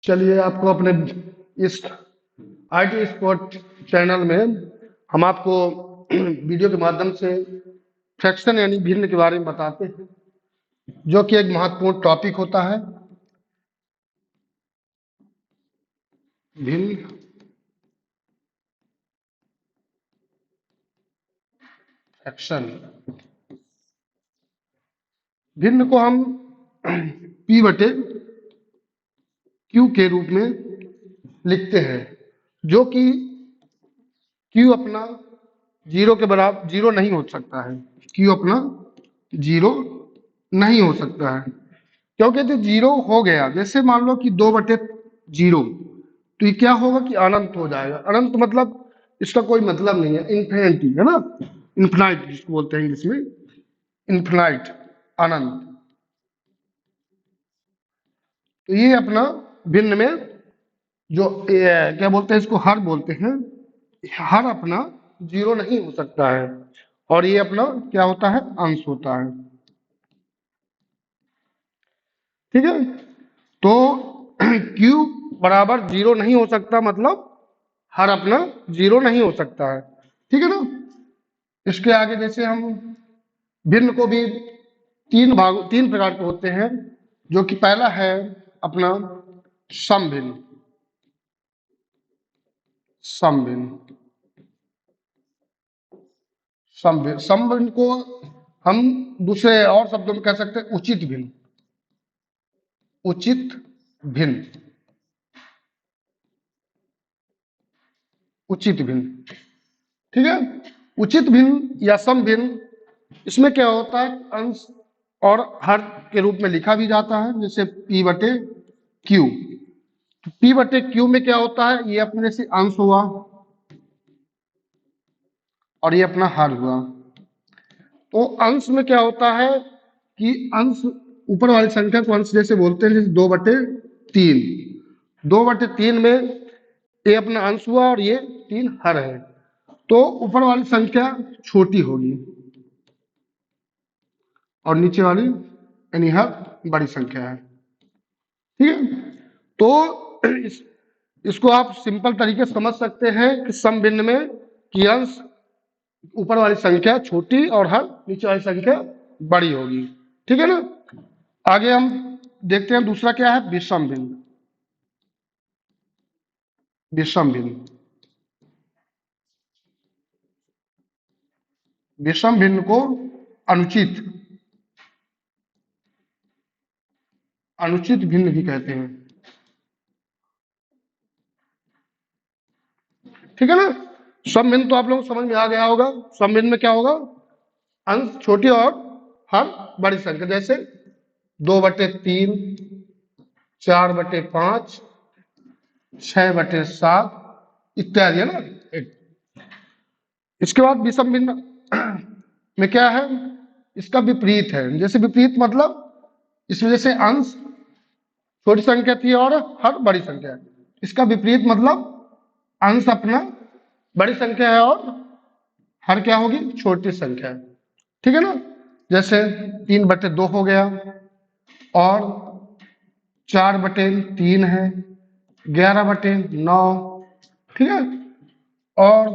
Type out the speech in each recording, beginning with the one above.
चलिए आपको अपने इस आईटी स्पॉट चैनल में हम आपको वीडियो के माध्यम से फ्रैक्शन यानी भिन्न के बारे में बताते हैं, जो कि एक महत्वपूर्ण टॉपिक होता है। भिन्न फ्रैक्शन, भिन्न को हम P बटे Q के रूप में लिखते हैं, जो कि Q अपना जीरो के बराबर जीरो नहीं हो सकता है। Q अपना जीरो नहीं हो सकता है, क्योंकि जो जीरो हो गया, जैसे मान लो कि 2/0, तो ये क्या होगा कि अनंत हो जाएगा। अनंत मतलब इसका कोई मतलब नहीं है, इन्फिनिटी है ना, इन्फिनाइट जिसको बोलते हैं इंग्लिश में, इन्फिनाइट, अनंत। तो ये अपना भिन्न में जो क्या बोलते हैं, इसको हर बोलते हैं। हर अपना जीरो नहीं हो सकता है, और ये अपना क्या होता है, अंश होता है। ठीक है, तो Q बराबर जीरो नहीं हो सकता, मतलब हर अपना जीरो नहीं हो सकता है। ठीक है ना। इसके आगे जैसे हम भिन्न को भी तीन प्रकार के होते हैं, जो कि पहला है अपना समभिन्न। समभिन्न समभिन्न समभिन्न को हम दूसरे और शब्दों में कह सकते हैं उचित भिन्न। उचित भिन्न, उचित भिन्न। ठीक है, उचित भिन्न या समभिन्न, इसमें क्या होता है, अंश और हर के रूप में लिखा भी जाता है, जैसे P बटे Q। P बटे Q में क्या होता है, ये अपने से अंश हुआ और ये अपना हर हुआ। तो अंश में क्या होता है कि अंश ऊपर वाली संख्या को अंश जैसे बोलते हैं, जैसे 2/3। 2/3 में ये अपना अंश हुआ और ये 3 हर है, तो ऊपर वाली संख्या छोटी होगी और नीचे वाली यानी हर बड़ी संख्या है। ठीक है, तो इसको आप सिंपल तरीके से समझ सकते हैं कि समभिन्न में कि अंश ऊपर वाली संख्या छोटी और हर नीचे वाली संख्या बड़ी होगी। ठीक है ना। आगे हम देखते हैं दूसरा क्या है, विषम भिन्न। विषम भिन्न, विषम भिन्न को अनुचित अनुचित भिन्न भी कहते हैं। ठीक है ना। समभिन्न तो आप लोगों को समझ में आ गया होगा। समभिन्न में क्या होगा, अंश छोटी और हर बड़ी संख्या, जैसे 2/3, 4/5, 6/7 इत्यादि, है ना। इसके बाद विषम भिन्न में क्या है, इसका विपरीत है। जैसे विपरीत मतलब इसमें जैसे अंश छोटी संख्या थी और हर बड़ी संख्या है, इसका विपरीत मतलब अंश अपना बड़ी संख्या है और हर क्या होगी, छोटी संख्या है। ठीक है ना। जैसे 3/2 हो गया, और 4/3 है, 11/9, ठीक है, और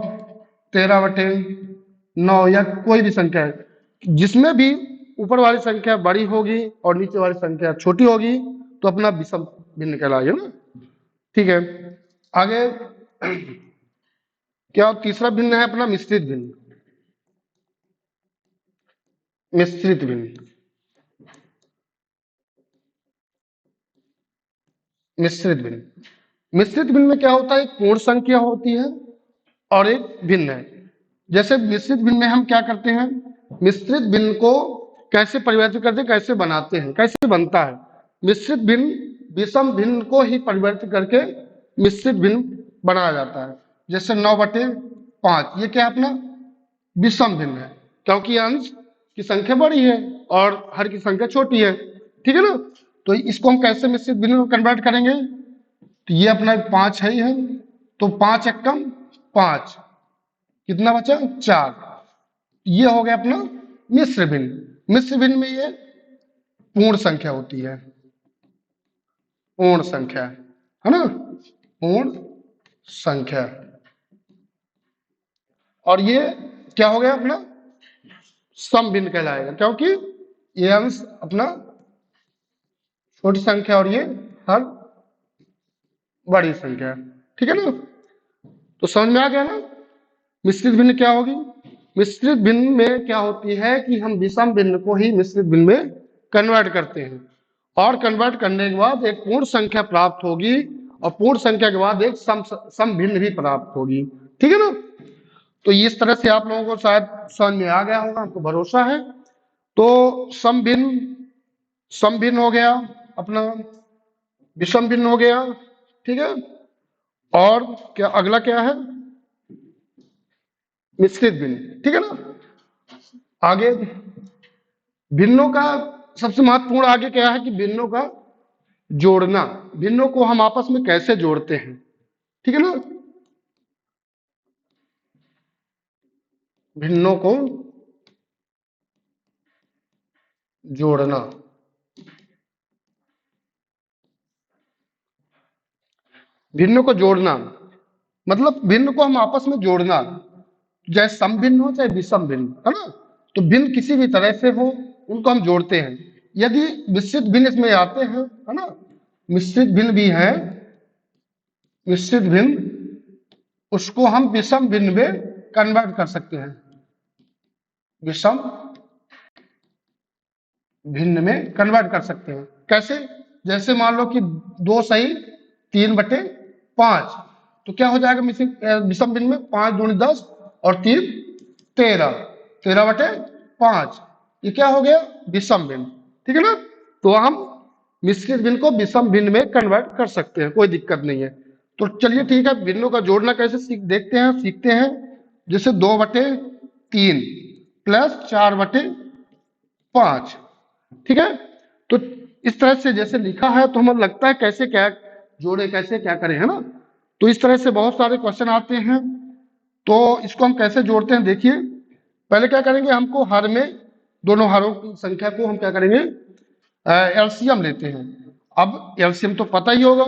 13/9, या कोई भी संख्या है जिसमें भी ऊपर वाली संख्या बड़ी होगी और नीचे वाली संख्या छोटी होगी, तो अपना विषम भिन्न कहलाएगा ना। ठीक है, आगे क्या तीसरा भिन्न है अपना मिश्रित भिन्न। मिश्रित भिन्न, मिश्रित भिन्न, मिश्रित भिन्न में क्या होता है, एक पूर्ण संख्या होती है और एक भिन्न है। जैसे मिश्रित भिन्न में हम क्या करते हैं, मिश्रित भिन्न को कैसे परिवर्तित करते हैं, कैसे बनाते हैं, कैसे बनता है। मिश्रित भिन्न विषम भिन्न को ही परिवर्तित करके मिश्रित भिन्न बनाया जाता है। जैसे 9/5, ये क्या है अपना विषम भिन्न है, क्योंकि अंश की संख्या बड़ी है और हर की संख्या छोटी है। ठीक है ना। तो इसको हम कैसे मिश्रित भिन्न में कन्वर्ट करेंगे, तो ये अपना 5 है ही है, तो 5 एकम 5, कितना बचा, 4। ये हो गया अपना मिश्र भिन्न। मिश्र भिन्न में ये पूर्ण संख्या होती है, पूर्ण संख्या। है ना, पूर्ण संख्या। और ये क्या हो गया अपना सम भिन्न कहलाएगा, क्योंकि ये अंश अपना छोटी संख्या और ये हर बड़ी संख्या। ठीक है ना, तो समझ में आ गया ना। मिश्रित भिन्न क्या होगी? मिश्रित भिन्न में क्या होती है कि हम विषम भिन्न को ही मिश्रित भिन्न में कन्वर्ट करते हैं, और कन्वर्ट करने के बाद एक पूर्ण संख्या प्राप्त होगी, और पूर्ण संख्या के बाद एक सम भिन्न भी प्राप्त होगी। ठीक है ना, तो इस तरह से आप लोगों को शायद समझ में आ गया होगा, आपको भरोसा है। तो सम भिन्न हो गया अपना, विषम भिन्न हो गया। ठीक है, और क्या अगला क्या है? मिश्रित भिन्न। ठीक है ना, आगे भिन्नों का सबसे महत्वपूर्ण आगे क्या है कि भिन्नों का जोड़ना, भिन्नों को हम आपस में कैसे जोड़ते हैं। ठीक है ना, भिन्नों को जोड़ना, भिन्नों को जोड़ना मतलब भिन्न को हम आपस में जोड़ना, चाहे सम भिन्न हो चाहे विषम भिन्न, है ना। तो भिन्न किसी भी तरह से हो, उनको हम जोड़ते हैं। यदि मिश्रित भिन्न इसमें आते हैं, है ना, मिश्रित भिन्न भी है, मिश्रित भिन्न उसको हम विषम भिन्न में कन्वर्ट कर सकते हैं, विषम भिन्न में कन्वर्ट कर सकते हैं। कैसे? जैसे मान लो कि 2 सही 3/5, तो क्या हो जाएगा विषम भिन्न में? 5 दूनी 10 और 3 13, 13/5, ये क्या हो गया? विषम भिन्न। ठीक है ना, तो हम मिश्रित भिन्न को विषम भिन्न में कन्वर्ट कर सकते हैं, कोई दिक्कत नहीं है। तो चलिए ठीक है, भिन्नों का जोड़ना कैसे सीखते हैं। जैसे 2/3 प्लस 4/5। ठीक है, तो इस तरह से जैसे लिखा है तो हमें लगता है कैसे क्या जोड़े, कैसे क्या करें, है ना। तो इस तरह से बहुत सारे क्वेश्चन आते हैं। तो इसको हम कैसे जोड़ते हैं, देखिए। पहले क्या करेंगे, हमको हर में दोनों हरों की संख्या को हम क्या करेंगे, एलसीएम लेते हैं। अब एलसीएम तो पता ही होगा,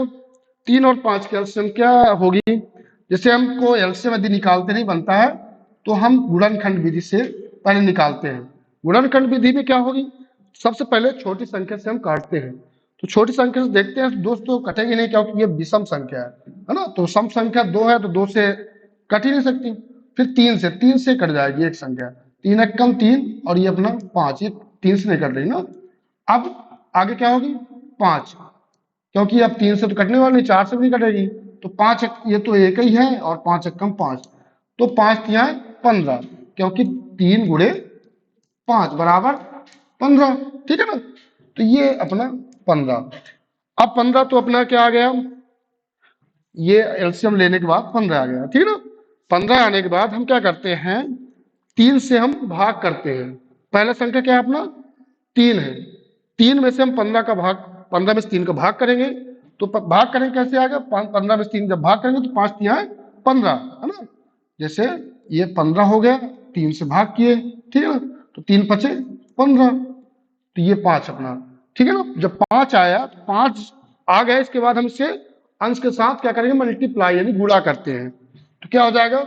3 और 5 की एलसीएम क्या होगी। जैसे हमको एलसीएम यदि निकालते नहीं बनता है तो हम गुणनखंड विधि से पहले निकालते हैं। गुणनखंड विधि में क्या होगी, सबसे पहले छोटी संख्या से हम काटते हैं। तो छोटी संख्या से देखते हैं दोस्तों कटेगी नहीं, क्योंकि ये विषम संख्या है ना। तो सम संख्या 2 है तो 2 से कट ही नहीं सकती। फिर 3 से कट जाएगी एक संख्या, 3 एक कम 3, और ये अपना 5, ये 3 से नहीं कट रही ना। अब आगे क्या होगी, 5, क्योंकि अब 3 से तो कटने वाली नहीं, 4 से भी नहीं कटेगी। तो 5 ये तो एक ही है, और 5 एक कम 5, तो 5 यहाँ 15, क्योंकि 3 गुणे 5 बराबर 15। ठीक है ना, तो ये अपना 15। अब 15 तो अपना क्या आ गया, ये एलसीएम लेने के बाद 15 आ गया। ठीक है ना, 15 आने के बाद हम क्या करते हैं, 3 से हम भाग करते हैं। पहला संख्या क्या है अपना, 3 है। 3 में से हम 15 का भाग, 15 में से 3 का भाग करेंगे। तो भाग करेंगे कैसे आएगा, 15 में से 3 जब भाग करेंगे तो 5 3 15, है ना। जैसे ये 15 हो गया, 3 से भाग किए, ठीक है ना, तो 3 5 15, तो ये 5 अपना। ठीक है ना, जब 5 आया, 5 आ गया, इसके बाद हम इसे अंश के साथ क्या करेंगे, मल्टीप्लाई यानी गुणा करते हैं। तो क्या हो जाएगा,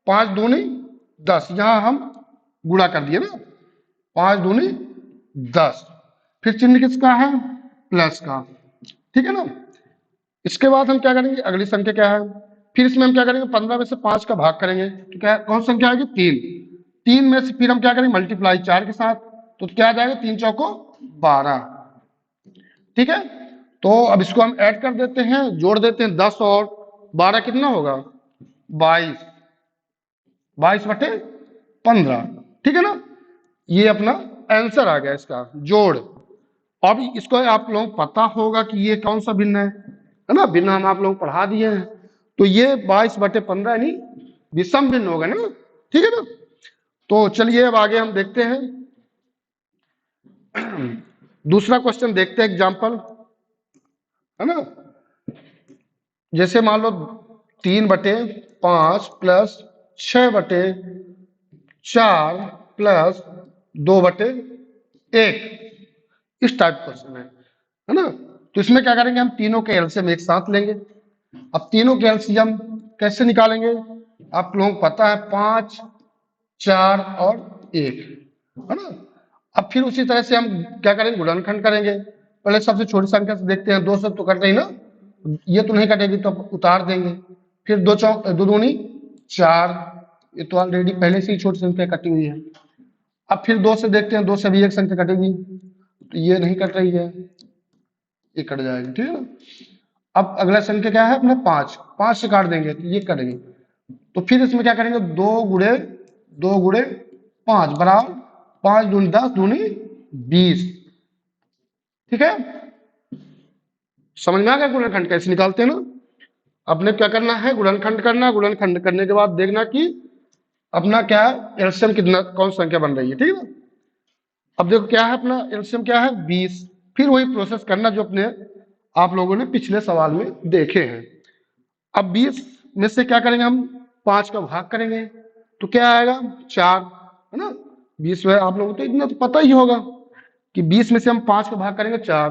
5 दूनी 10, यहां हम गुणा कर दिए ना, 5 दूनी 10। फिर चिन्ह किसका है, प्लस का। ठीक है ना, इसके बाद हम क्या करेंगे, अगली संख्या क्या है, फिर इसमें हम क्या करेंगे, 15 में से 5 का भाग करेंगे, तो क्या कौन सी संख्या आएगी, 3। 3 में से फिर हम क्या करेंगे, मल्टीप्लाई 4 के साथ, तो क्या आ जाएगा, 3 चौको 12। ठीक है, तो अब इसको हम ऐड कर देते हैं, जोड़ देते हैं, 10 और 12 कितना होगा, 22, 22/15। ठीक है ना, ये अपना आंसर आ गया इसका जोड़। अब इसको आप लोगों को पता होगा कि ये कौन सा भिन्न है ना, भिन्न हम आप लोग पढ़ा दिए हैं। तो ये 22/15 यानी विषम भिन्न होगा ना। ठीक है ना, तो चलिए अब आगे हम देखते हैं, दूसरा क्वेश्चन देखते हैं, एग्जाम्पल, है ना। जैसे मान लो 3/5 प्लस 6/4 प्लस 2/1, इस टाइप क्वेश्चन है ना। तो इसमें क्या करेंगे, हम तीनों के एलसीएम एक साथ लेंगे। अब तीनों के एलसीएम कैसे निकालेंगे, आप लोगों को पता है 5, 4 और 1, है ना। अब फिर उसी तरह से हम क्या करेंगे, गुणनखंड करेंगे। पहले सबसे छोटी संख्या से देखते हैं, 2 से तो कट रही ना, ये तो नहीं कटेगी तो उतार देंगे। फिर 2 चौक 2 दूनी 4, ये तो ऑलरेडी पहले से ही छोटी संख्या कटी हुई है। अब फिर 2 से देखते हैं, 2 से भी एक संख्या कटेगी, तो ये नहीं कट रही है, ये कट जाएगी, ठीक है ना। अब अगला संख्या क्या है अपना 5, 5 से काट देंगे तो ये कटेगी। तो फिर इसमें क्या करेंगे, 2 गुणे 5 बराबर 5 दूनी 10 दूनी 20, ठीक है। समझ में आ गया गुणनखंड कैसे निकालते हैं ना। अपने क्या करना है, गुणनखंड करना, गुणनखंड करने के बाद देखना कि अपना क्या है एलसीएम कितना, कौन सी संख्या बन रही है, ठीक है ना। अब देखो क्या है अपना एलसीएम क्या है 20। फिर वही प्रोसेस करना जो अपने आप लोगों ने पिछले सवाल में देखे हैं। अब 20 में से क्या करेंगे, हम 5 का भाग करेंगे तो क्या आएगा 4, है ना। 20 में आप लोगों को तो इतना तो पता ही होगा कि 20 में से हम 5 का भाग करेंगे 4।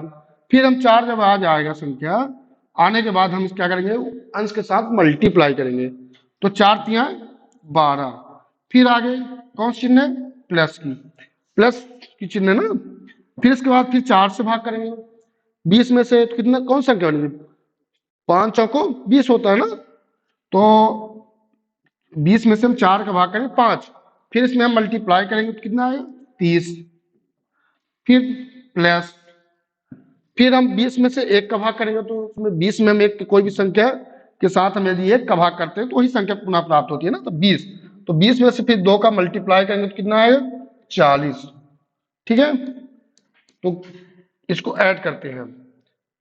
फिर हम 4 जब आ जाएगा संख्या आने के बाद हम क्या करेंगे, अंश के साथ मल्टीप्लाई करेंगे। तो 4 तिया 12, फिर आगे कौन सी चिन्ह है, प्लस की चिन्ह है ना। फिर इसके बाद फिर 4 से भाग करेंगे। 20 में से कितना, कौन सा संख्या बनेगी, 5 चौको 20 होता है ना। तो 20 में से हम 4 का भाग करेंगे 5, फिर इसमें हम मल्टीप्लाई करेंगे तो कितना आएगा 30, फिर प्लस, फिर हम 20 में से 1 का भाग करेंगे तो उसमें 20 में हम एक कोई भी संख्या के साथ हम यदि 1 का भाग करते हैं तो वही संख्या पुनः प्राप्त होती है ना। तो 20, तो 20 में से फिर 2 का मल्टीप्लाई करेंगे तो कितना आएगा 40, ठीक है। तो इसको ऐड करते हैं,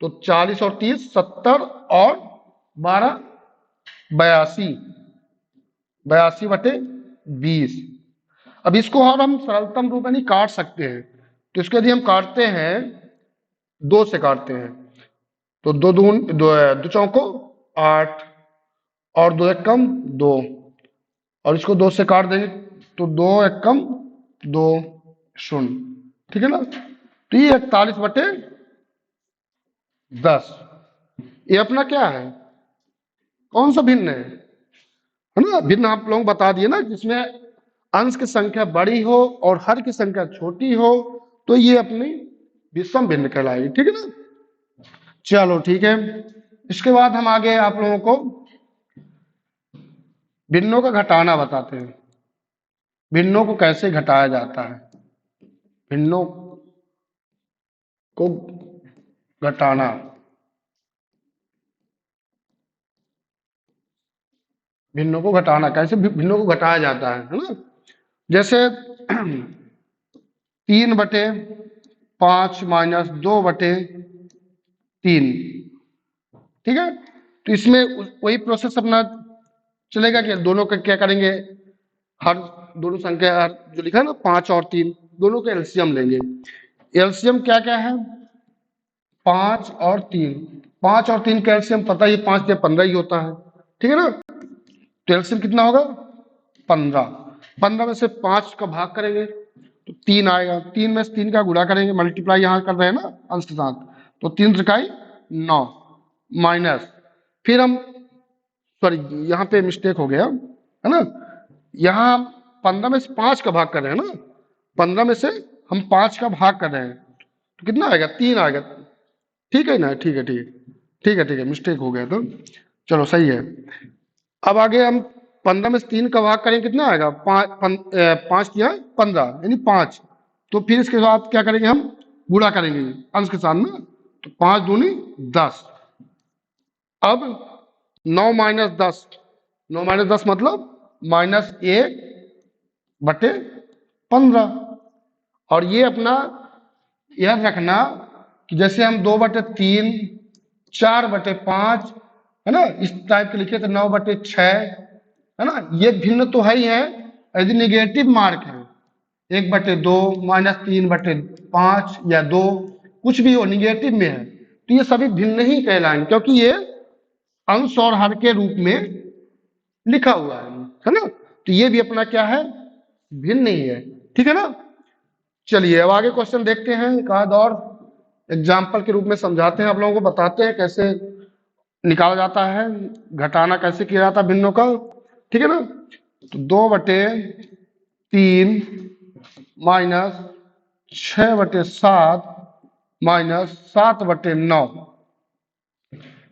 तो 40 और 30 70 और 12 82, 82/20। अब इसको और हम सरलतम रूप में नहीं काट सकते हैं, तो इसको यदि हम काटते हैं 2 से काटते हैं तो 2 चौको 8 और 2 एक कम 2, और इसको 2 से काट देंगे तो 2 एक कम 2 0, ठीक है ना। तो ये 41/10 ये अपना क्या है, कौन सा भिन्न है ना। भिन्न आप लोग बता दिए ना, जिसमें अंश की संख्या बड़ी हो और हर की संख्या छोटी हो तो ये अपनी विषम भिन्न कहलाएगी, ठीक है ना। चलो ठीक है, इसके बाद हम आगे आप लोगों को भिन्नों का घटाना बताते हैं। भिन्नों को कैसे घटाया जाता है, भिन्नों को घटाना, भिन्नों को घटाना कैसे भिन्नों को घटाया जाता है ना। जैसे 3/5 माइनस 2/3, ठीक है। तो इसमें वही प्रोसेस अपना चलेगा कि दोनों का क्या करेंगे, हर दोनों संख्या जो लिखा है ना 5 और 3 दोनों का एलसीएम लेंगे। एलसीएम क्या क्या है, 5 और 3, 5 और 3 का एलसीएम पता ही 5 से 15 ही होता है, ठीक है ना। तो एलसीएम कितना होगा 15, 15 में से 5 का भाग करेंगे तो 3 आएगा, 3 में से 3 का गुणा करेंगे, मल्टीप्लाई यहाँ कर रहे हैं ना अंश के साथ, तो 3 त्रिकाई 9 माइनस, फिर हम सॉरी यहाँ पे मिस्टेक हो गया है ना, यहाँ हम 15 में से 5 का भाग कर रहे हैं ना, 15 में से हम 5 का भाग कर रहे हैं तो कितना आएगा 3 आएगा, ठीक है ना, ठीक है ठीक है ठीक है ठीक है, मिस्टेक हो गया तो चलो सही है। अब आगे हम 15 में से 3 का भाग करेंगे कितना आएगा 5 या 15 यानी 5, तो फिर इसके बाद क्या करेंगे हम गुणा करेंगे अंश के साथ ना, तो 5 दूनी 10। अब 9 माइनस 10, 9 माइनस 10 मतलब -1/15, और ये अपना याद रखना कि जैसे हम 2/3 4/5 है ना इस टाइप के लिखे थे 9/6 है ना, ये भिन्न तो है ही है। यदि निगेटिव मार्क है 1/2 -3/5 या 2 कुछ भी हो निगेटिव में है तो ये सभी भिन्न ही कहलाएंगे, क्योंकि ये अंश और हर के रूप में लिखा हुआ है ना। तो ये भी अपना क्या है भिन्न ही है, ठीक है ना। चलिए अब आगे क्वेश्चन देखते हैं एक आध और। एग्जाम्पल के रूप में समझाते हैं, आप लोगों को बताते हैं कैसे निकाला जाता है, घटाना कैसे किया जाता है भिन्नों का, ठीक है ना। तो 2/3 माइनस 6/7 माइनस 7/9,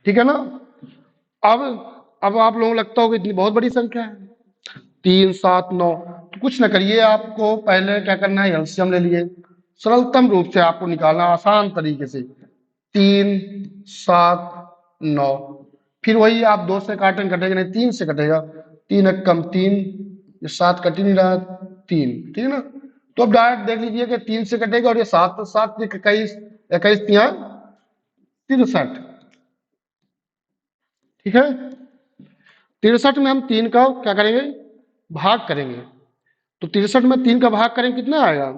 ठीक है ना। अब अब आप लोगों को लगता होगा इतनी बहुत बड़ी संख्या है, 3 7 9, तो कुछ ना करिए, आपको पहले क्या करना है, एलसीएम ले लिए, सरलतम रूप से आपको निकालना आसान तरीके से, 3 7 9, फिर वही आप 2 से काटेंगे, कटेगा नहीं, 3 से कटेगा, 3 एक कम 3, ये 7 कट ही नहीं रहा, 3, ठीक है ना। तो अब डायरेक्ट देख लीजिए कि 3 से कटेगा, और ये 7 7 21 21 63, ठीक है। 63 में हम 3 का क्या करेंगे, भाग करेंगे, तो 63 में 3 का भाग करेंगे, कितना आएगा,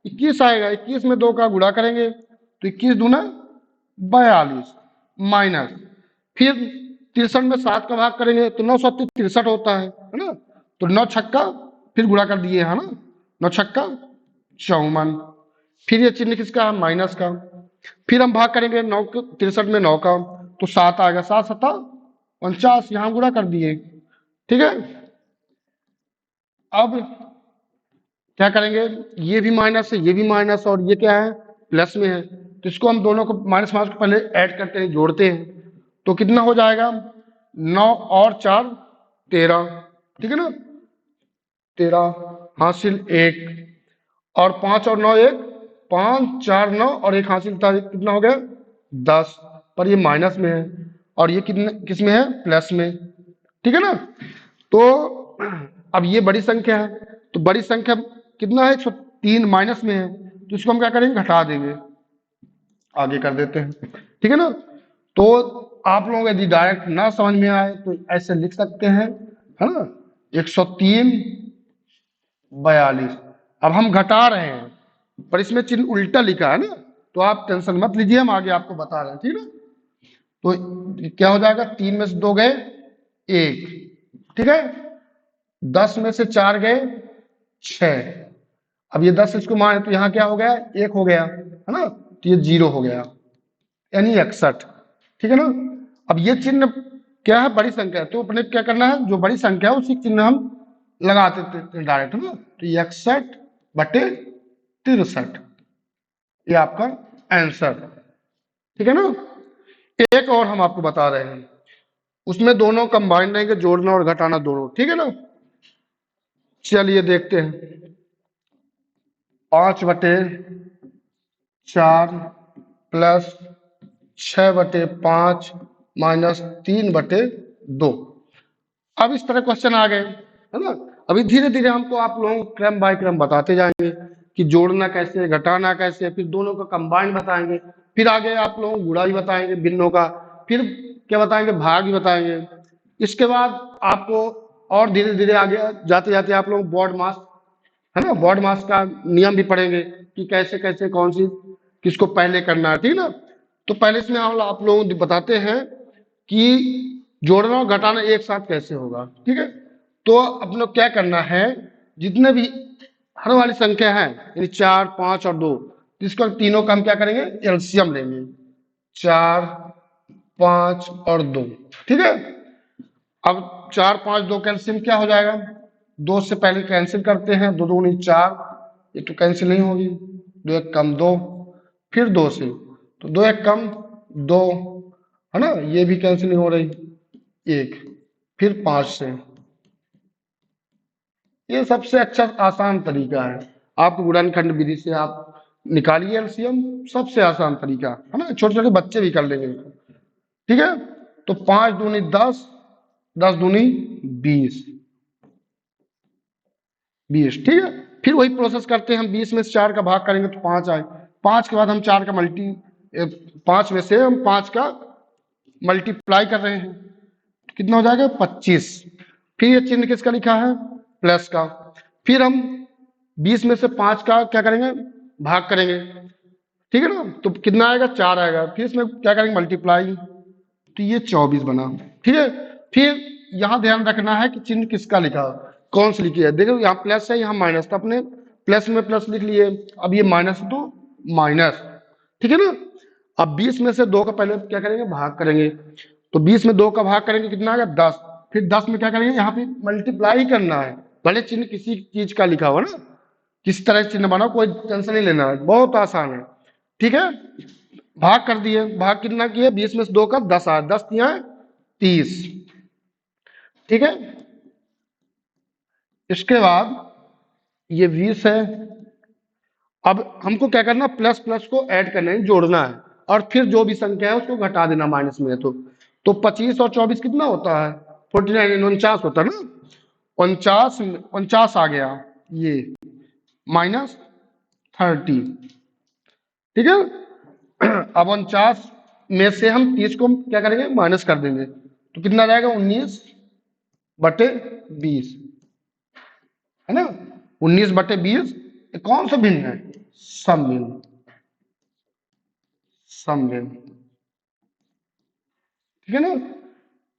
21 आएगा। 21 में 2 का गुणा करेंगे, तो 21 दूना 42 माइनस, फिर 63 में 7 का भाग करेंगे तो 9 7 63 होता है ना। तो 9 छक्का, फिर गुणा कर दिए है ना, 9 छक्का 54, फिर ये चिन्ह किसका है, माइनस का, फिर हम भाग करेंगे 9 63 में 9 का, तो 7 आएगा, 7 7 49, यहां गुणा कर दिए, ठीक है। अब क्या करेंगे, ये भी माइनस है, ये भी माइनस, और ये क्या है, प्लस में है, तो इसको हम दोनों को माइनस माइनस को पहले ऐड करते हैं, जोड़ते हैं, तो कितना हो जाएगा, 9 और 4 13, ठीक है ना, 13 हासिल 1, और 5 और 9 1, 5 4 9, और 1 हासिल था, कितना हो गया 10, पर ये माइनस में है, और ये कितने किस में है, प्लस में, ठीक है ना। तो अब ये बड़ी संख्या है, तो बड़ी संख्या कितना है, 103 माइनस में है, तो इसको हम क्या करेंगे, घटा देंगे, आगे कर देते हैं, ठीक है ना। तो आप लोग यदि डायरेक्ट ना समझ में आए तो ऐसे लिख सकते हैं, है ना, 103 42, अब हम घटा रहे हैं, पर इसमें चिन्ह उल्टा लिखा है ना, तो आप टेंशन मत लीजिए, हम आगे आपको बता रहे हैं, ठीक है ना। तो क्या हो जाएगा, 3 में से 2 गए 1, ठीक है, 10 में से 4 गए 6, अब ये 10 इसको मारे तो यहाँ क्या हो गया, 1 हो गया, है ना, तो ये 0 हो गया, यानी 61, ठीक है ना। अब ये चिन्ह क्या है, बड़ी संख्या है, तो अपने क्या करना है, जो बड़ी संख्या है उसी चिन्ह हम लगाते थे डायरेक्ट, है ना, तो 61/63, ये आपका आंसर, ठीक है ना। एक और हम आपको बता रहे हैं, उसमें दोनों कंबाइन रहेंगे, जोड़ना और घटाना दोनों, ठीक है ना। चलिए देखते हैं, 5/4 प्लस 6/5 माइनस 3/2, अब इस तरह क्वेश्चन आ गए, है ना। अभी धीरे धीरे हमको आप लोगों को क्रम बाय क्रम बताते जाएंगे कि जोड़ना कैसे, घटाना कैसे, फिर दोनों का कंबाइन बताएंगे, फिर आगे आप लोगों को गुणा भी बताएंगे भिन्नों का, फिर क्या बताएंगे, भाग भी बताएंगे। इसके बाद आपको और धीरे धीरे आगे जाते जाते आप लोग बॉड मास, है ना, बॉड मास का नियम भी पढ़ेंगे कि कैसे कैसे कौन सी किसको पहले करना है, ठीक है ना। तो पहले इसमें हम आप लोगों को बताते हैं कि जोड़ना और घटाना एक साथ कैसे होगा, ठीक है। तो अपने को क्या करना है, जितने भी हर वाली संख्या है, यानी 4 5 और 2, इसको तीनों का हम क्या करेंगे, एलसीएम लेंगे, 4 5 और 2, ठीक है। अब 4 5 2 का एलसीएम क्या हो जाएगा, 2 से पहले कैंसिल करते हैं, 2 दूनी 4, ये तो कैंसिल नहीं होगी, 2 एक कम 2, फिर 2 से, तो 2 एक कम 2, है ना, ये भी कैंसिल नहीं हो रही, 1, फिर 5 से, ये सबसे अच्छा आसान तरीका है, आप गुणनखंड विधि से आप निकालिए एलसीएम, सबसे आसान तरीका है ना, छोटे छोटे बच्चे भी कर लेंगे, ठीक है। तो 5 दूनी 10, 10 दूनी 20, 20, ठीक है। फिर वही प्रोसेस करते हैं हम, 20 में से 4 का भाग करेंगे तो 5 आए, 5 के बाद हम 4 का 5 में से हम 5 का मल्टीप्लाई कर रहे हैं, कितना हो जाएगा 25, फिर ये चिन्ह किसका लिखा है, प्लस का, फिर हम 20 में से 5 का क्या करेंगे, भाग करेंगे, ठीक है ना, तो कितना आएगा 4 आएगा, फिर इसमें क्या करेंगे मल्टीप्लाई, तो ये 24 बना, ठीक है। फिर यहां ध्यान रखना है कि चिन्ह किसका लिखा, कौन सी लिखी है, देखो यहाँ प्लस है यहाँ माइनस, तो अपने प्लस में प्लस लिख लिए, अब ये माइनस तो माइनस, ठीक है ना। अब 20 में से 2 का पहले क्या करेंगे, भाग करेंगे। तो 20 में 2 का भाग करेंगे, कितना आ गया 10। फिर 10 में क्या करेंगे, यहाँ पे मल्टीप्लाई करना है, भले चिन्ह किसी चीज का लिखा हुआ ना, किस तरह से चिन्ह बनाओ, कोई टेंशन नहीं लेना है, बहुत आसान है। ठीक है, भाग कर दिए, भाग कितना किए, 20 में से 2 का 10 आया, 10 दिया 30। ठीक है, इसके बाद ये 20 है। अब हमको क्या करना, प्लस प्लस को ऐड करना है, जोड़ना है, और फिर जो भी संख्या है उसको घटा देना माइनस में। तो 25 और 24 कितना होता है, 49, 49 होता है ना, 49 49 आ गया, ये -30। ठीक है, अब 49 में से हम 30 को क्या करेंगे, माइनस कर देंगे, तो कितना जाएगा, 19/20, है ना। 19/20 कौन सा भिन्न है, समभिन्न, समभिन्न। ठीक है ना,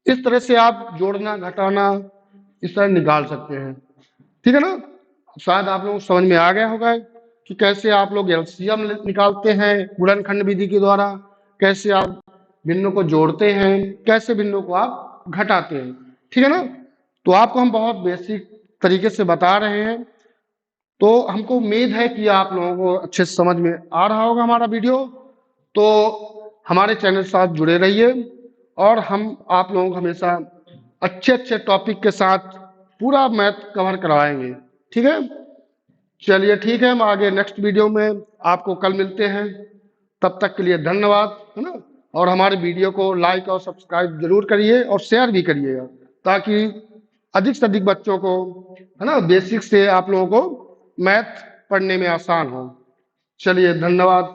इस तरह से आप जोड़ना घटाना इस तरह निकाल सकते हैं। ठीक है ना, शायद आप लोगों को समझ में आ गया होगा कि कैसे आप लोग एलसीएम निकालते हैं गुणनखंड विधि के द्वारा, कैसे आप भिन्नों को जोड़ते हैं, कैसे भिन्नों को आप घटाते हैं। ठीक है ना, तो आपको हम बहुत बेसिक तरीके से बता रहे हैं। तो हमको उम्मीद है कि आप लोगों को अच्छे से समझ में आ रहा होगा हमारा वीडियो। तो हमारे चैनल के साथ जुड़े रहिए, और हम आप लोगों को हमेशा अच्छे अच्छे टॉपिक के साथ पूरा मैथ कवर करवाएंगे। ठीक है, चलिए ठीक है, हम आगे नेक्स्ट वीडियो में आपको कल मिलते हैं। तब तक के लिए धन्यवाद, है ना। और हमारे वीडियो को लाइक और सब्सक्राइब जरूर करिए, और शेयर भी करिएगा, ताकि अधिक से अधिक बच्चों को, है ना, बेसिक से आप लोगों को मैथ पढ़ने में आसान हो। चलिए धन्यवाद।